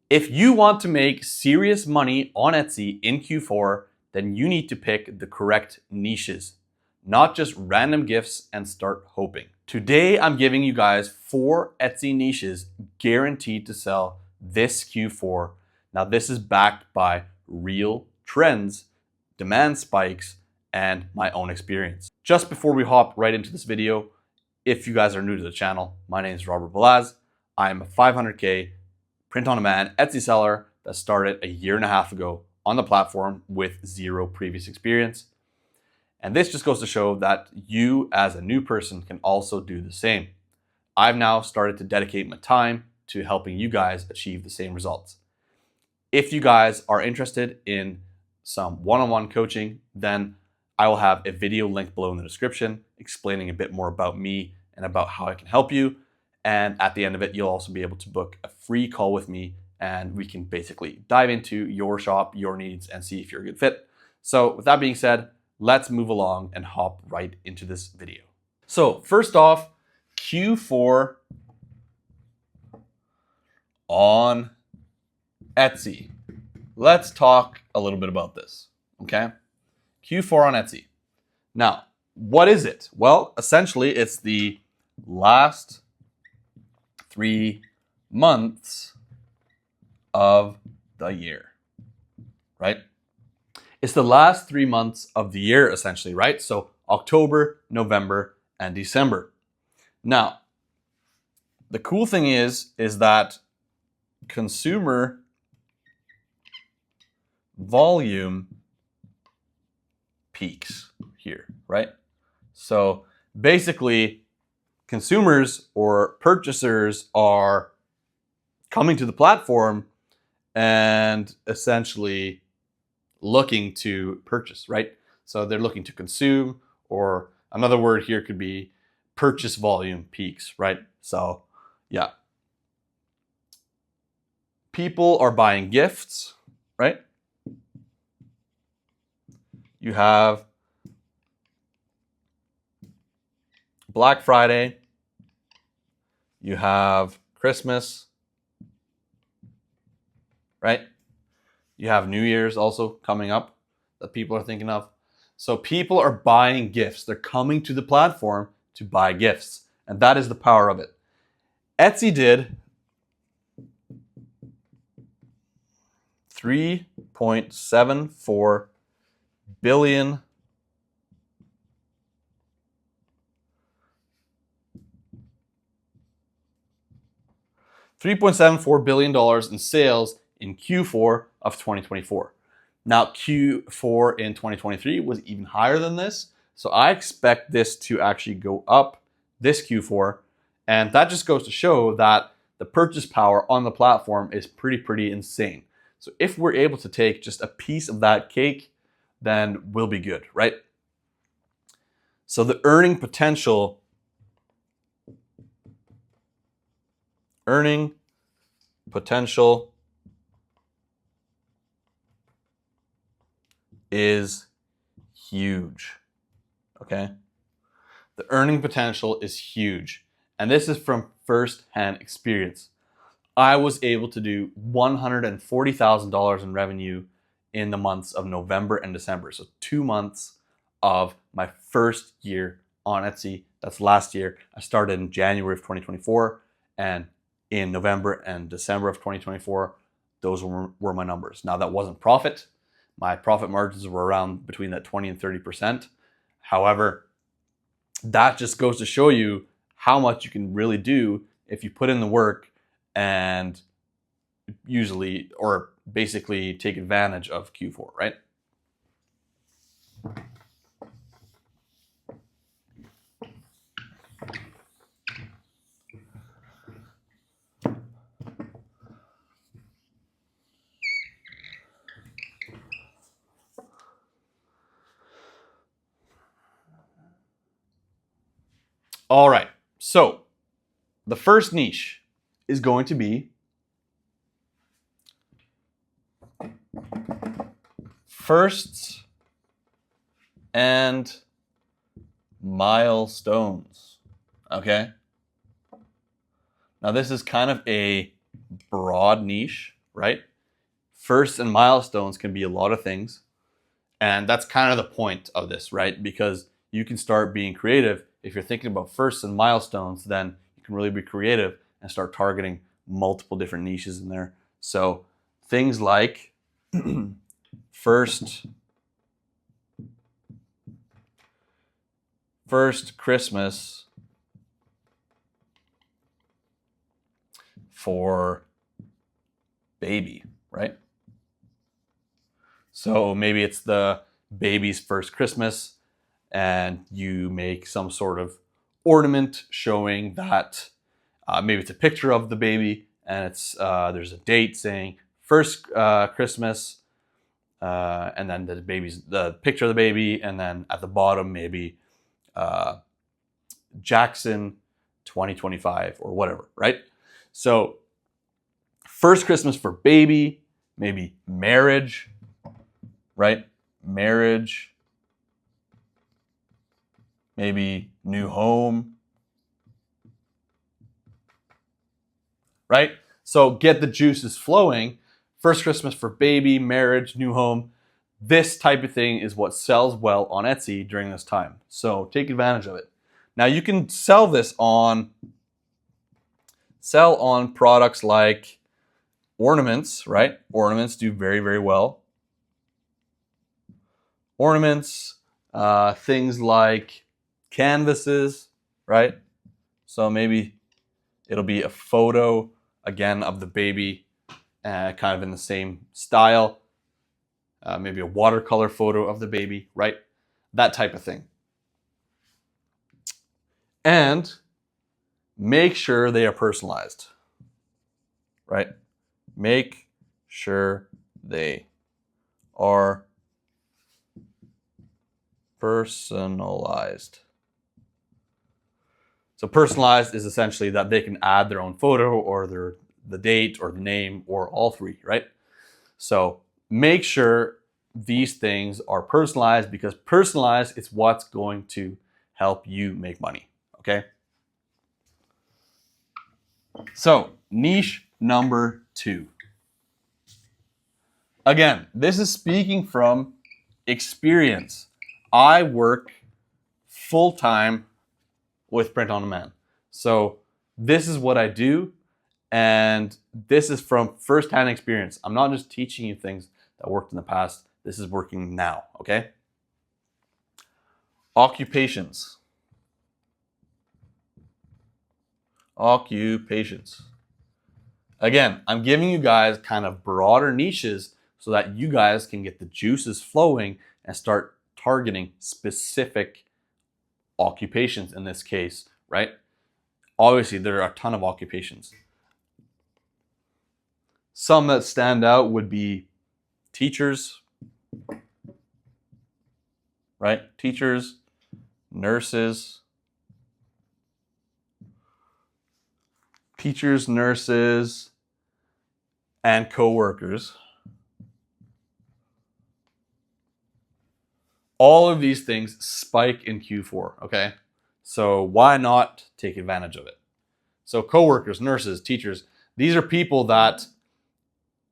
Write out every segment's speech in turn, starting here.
If you want to make serious money on Etsy in Q4, then you need to pick the correct niches, not just random gifts and start hoping. Today, I'm giving you guys 4 Etsy niches guaranteed to sell this Q4. Now, this is backed by real trends, demand spikes, and my own experience. Just before we hop right into this video, if you guys are new to the channel, my name is Robert Balaz. I'm a 500K print-on-demand Etsy seller that started a year and a half ago on the platform with 0 previous experience. And this just goes to show that you as a new person can also do the same. I've now started to dedicate my time to helping you guys achieve the same results. If you guys are interested in some one-on-one coaching, then I will have a video link below in the description explaining a bit more about me and about how I can help you. And at the end of it, you'll also be able to book a free call with me and we can basically dive into your shop, your needs, and see if you're a good fit. So with that being said, let's move along and hop right into this video. So first off, Q4 on Etsy. Let's talk a little bit about this, okay? Q4 on Etsy. Now, what is it? Well, essentially, it's the last 3 months of the year, right? It's the last 3 months of the year, essentially, right? So October, November, and December. Now, the cool thing is that consumer volume peaks here, right? So basically, consumers or purchasers are coming to the platform and essentially looking to purchase, right? So they're looking to consume, or another word here could be purchase volume peaks, right? So yeah. People are buying gifts, right? You have Black Friday, you have Christmas, right? You have New Year's also coming up that people are thinking of. So people are buying gifts. They're coming to the platform to buy gifts. And that is the power of it. Etsy did $3.74 billion $3.74 billion in sales in Q4 of 2024. Now, Q4 in 2023 was even higher than this. So I expect this to actually go up this Q4. And that just goes to show that the purchase power on the platform is pretty insane. So if we're able to take just a piece of that cake, then we'll be good, right? So the earning potential is huge, okay? The earning potential is huge. And this is from first-hand experience. I was able to do $140,000 in revenue in the months of November and December. So 2 months of my first year on Etsy. That's last year. I started in January of 2024, and in November and December of 2024, those were my numbers. Now, that wasn't profit. My profit margins were around between that 20 and 30%. However, that just goes to show you how much you can really do if you put in the work and usually, or basically take advantage of Q4, right? All right, so the first niche is going to be firsts and milestones, okay? Now this is kind of a broad niche, right? Firsts and milestones can be a lot of things. And that's kind of the point of this, right? Because you can start being creative. If you're thinking about firsts and milestones, then you can really be creative and start targeting multiple different niches in there. So things like first Christmas for baby, right? So maybe it's the baby's first Christmas and you make some sort of ornament showing that maybe it's a picture of the baby and it's there's a date saying first Christmas and then the picture of the baby, and then at the bottom maybe Jackson 2025 or whatever, right? So first Christmas for baby, maybe marriage, right? Marriage, maybe new home, right? So get the juices flowing. First Christmas for baby, marriage, new home. This type of thing is what sells well on Etsy during this time. So take advantage of it. Now you can sell on products like ornaments, right? Ornaments do very, very well. Ornaments, things like canvases, right? So maybe it'll be a photo again of the baby, kind of in the same style. Maybe a watercolor photo of the baby, right? That type of thing. And make sure they are personalized, right? Make sure they are personalized. So personalized is essentially that they can add their own photo or the date or the name or all three, right? So make sure these things are personalized, because personalized is what's going to help you make money, okay? So niche number 2. Again, this is speaking from experience. I work full-time with print on demand. So this is what I do, and this is from first-hand experience. I'm not just teaching you things that worked in the past. This is working now, okay? Occupations. Again, I'm giving you guys kind of broader niches so that you guys can get the juices flowing and start targeting specific occupations in this case, right? Obviously, there are a ton of occupations. Some that stand out would be teachers, right? Teachers, nurses, and co-workers. All of these things spike in Q4, okay? So why not take advantage of it? So co-workers, nurses, teachers, these are people that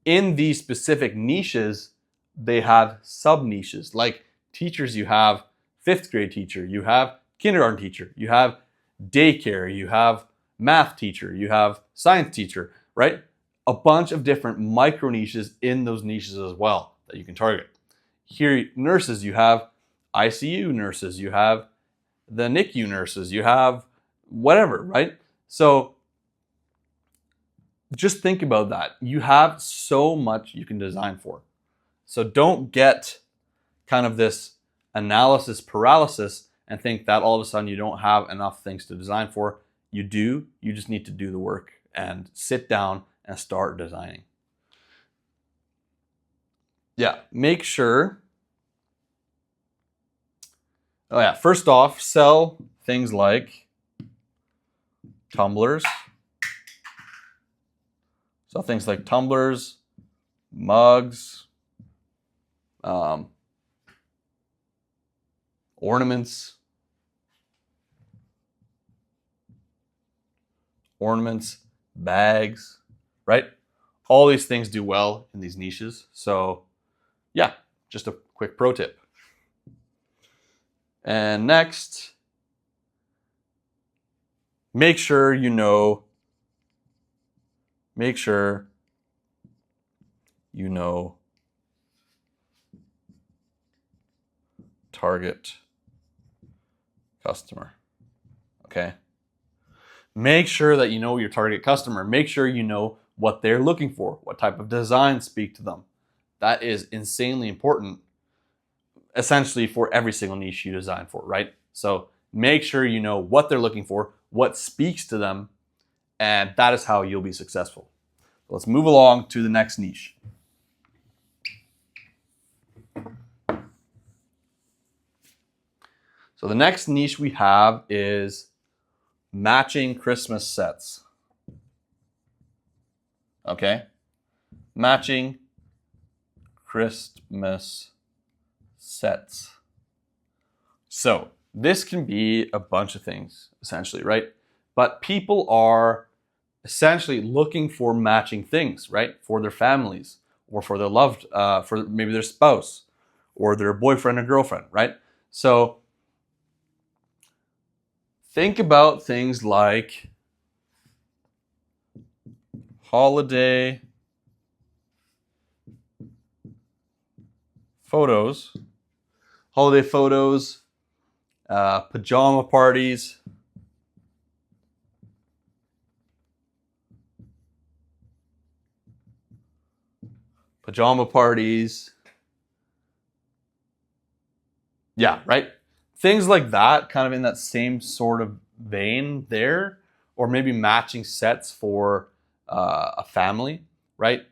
in these specific niches, they have sub-niches. Like teachers, you have 5th grade teacher, you have kindergarten teacher, you have daycare, you have math teacher, you have science teacher, right? A bunch of different micro niches in those niches as well that you can target. Here, nurses, you have ICU nurses, you have the NICU nurses, you have whatever, right? So just think about that. You have so much you can design for. So don't get kind of this analysis paralysis and think that all of a sudden you don't have enough things to design for. You do, you just need to do the work and sit down and start designing. Yeah, make sure. Oh yeah, first off, sell things like tumblers. Sell things like tumblers, mugs, ornaments, bags, right? All these things do well in these niches. So yeah, just a quick pro tip. And next, make sure you know target customer. Okay. Make sure that you know your target customer. Make sure you know what they're looking for, what type of designs speak to them. That is insanely important, essentially, for every single niche you design for, right? So make sure you know what they're looking for, what speaks to them, and that is how you'll be successful. Let's move along to the next niche. So the next niche we have is matching Christmas sets. Okay? Matching Christmas sets. So this can be a bunch of things, essentially, right? But people are essentially looking for matching things, right? For their families, or for their loved, for maybe their spouse, or their boyfriend or girlfriend, right? So think about things like holiday photos, pajama parties, yeah, right? Things like that, kind of in that same sort of vein there, or maybe matching sets for a family, right?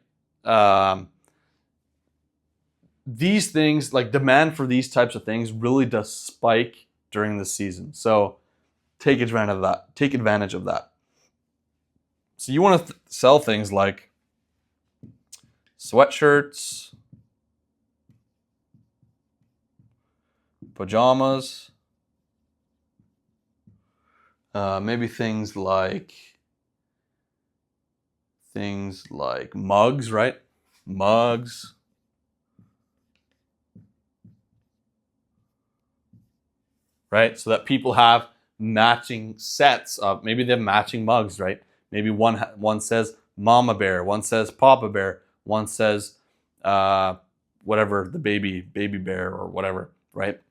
These things, like demand for these types of things, really does spike during the season. So take advantage of that. Take advantage of that. So you want to sell things like sweatshirts, pajamas, maybe things like mugs, right? Mugs. Right? So that people have matching sets of, maybe they have matching mugs, right? Maybe one says Mama Bear, one says Papa Bear, one says whatever, the baby bear or whatever, right?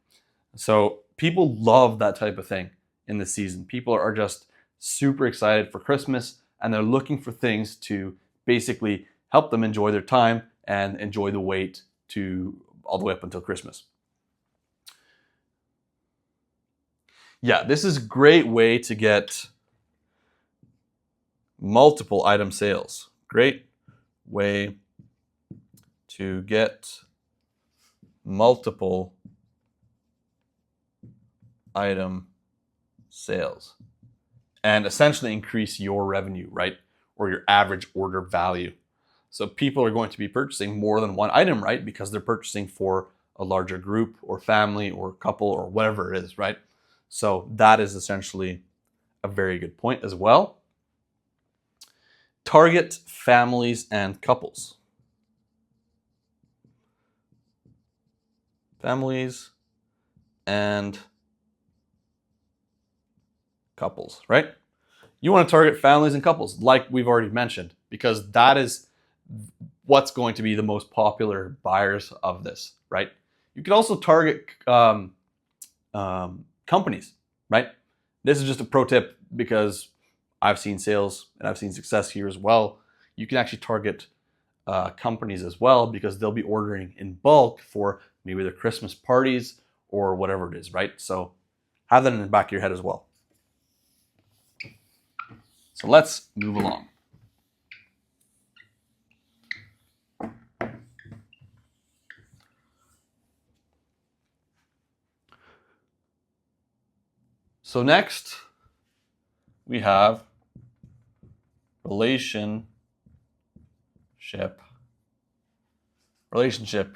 So people love that type of thing in the season. People are just super excited for Christmas, and they're looking for things to basically help them enjoy their time and enjoy the wait to all the way up until Christmas. Yeah, this is a great way to get multiple item sales. Great way to get multiple item sales and essentially increase your revenue, right? Or your average order value. So people are going to be purchasing more than one item, right? Because they're purchasing for a larger group or family or couple or whatever it is, right? So that is essentially a very good point as well. Target families and couples. Families and couples, right? You want to target families and couples, like we've already mentioned, because that is what's going to be the most popular buyers of this, right? You can also target companies, right? This is just a pro tip because I've seen sales and I've seen success here as well. You can actually target companies as well because they'll be ordering in bulk for maybe their Christmas parties or whatever it is, right? So have that in the back of your head as well. So let's move along. So next, we have relationship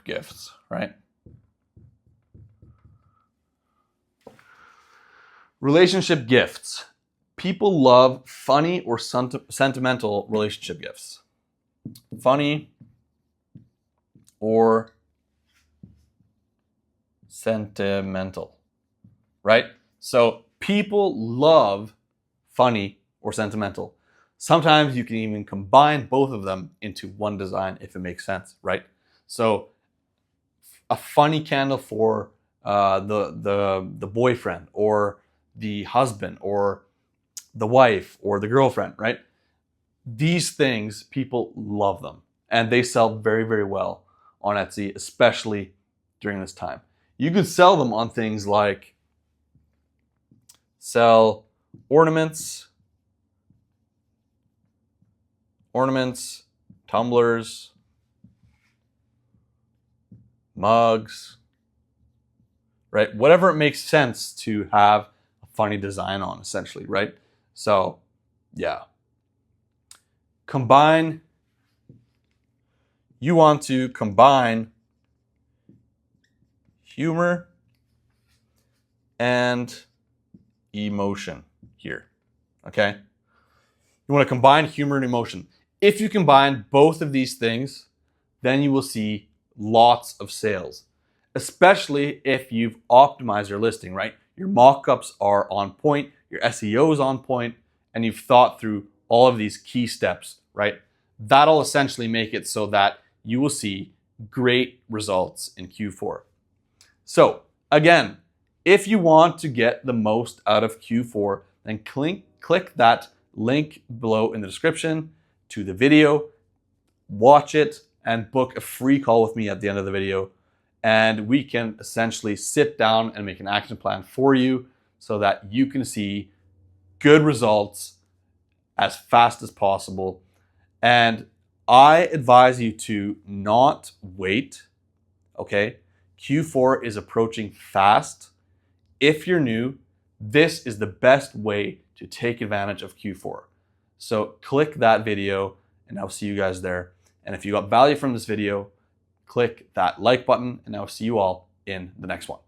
gifts, right? Relationship gifts. People love funny or sentimental relationship gifts. funny or sentimental, right? So people love funny or sentimental. Sometimes you can even combine both of them into one design if it makes sense, right? So a funny candle for the boyfriend or the husband or the wife or the girlfriend, right? These things, people love them and they sell very, very well on Etsy, especially during this time. You could sell them on things like sell ornaments, tumblers, mugs, right? Whatever it makes sense to have a funny design on, essentially, right? So, yeah. You want to combine humor and emotion here, okay? You want to combine humor and emotion. If you combine both of these things, then you will see lots of sales, especially if you've optimized your listing, right? Your mockups are on point, your SEO is on point, and you've thought through all of these key steps, right? That'll essentially make it so that you will see great results in Q4. So again, if you want to get the most out of Q4, then click that link below in the description to the video, watch it, and book a free call with me at the end of the video. And we can essentially sit down and make an action plan for you so that you can see good results as fast as possible. And I advise you to not wait, okay? Q4 is approaching fast. If you're new, this is the best way to take advantage of Q4. So click that video and I'll see you guys there. And if you got value from this video, click that like button and I'll see you all in the next one.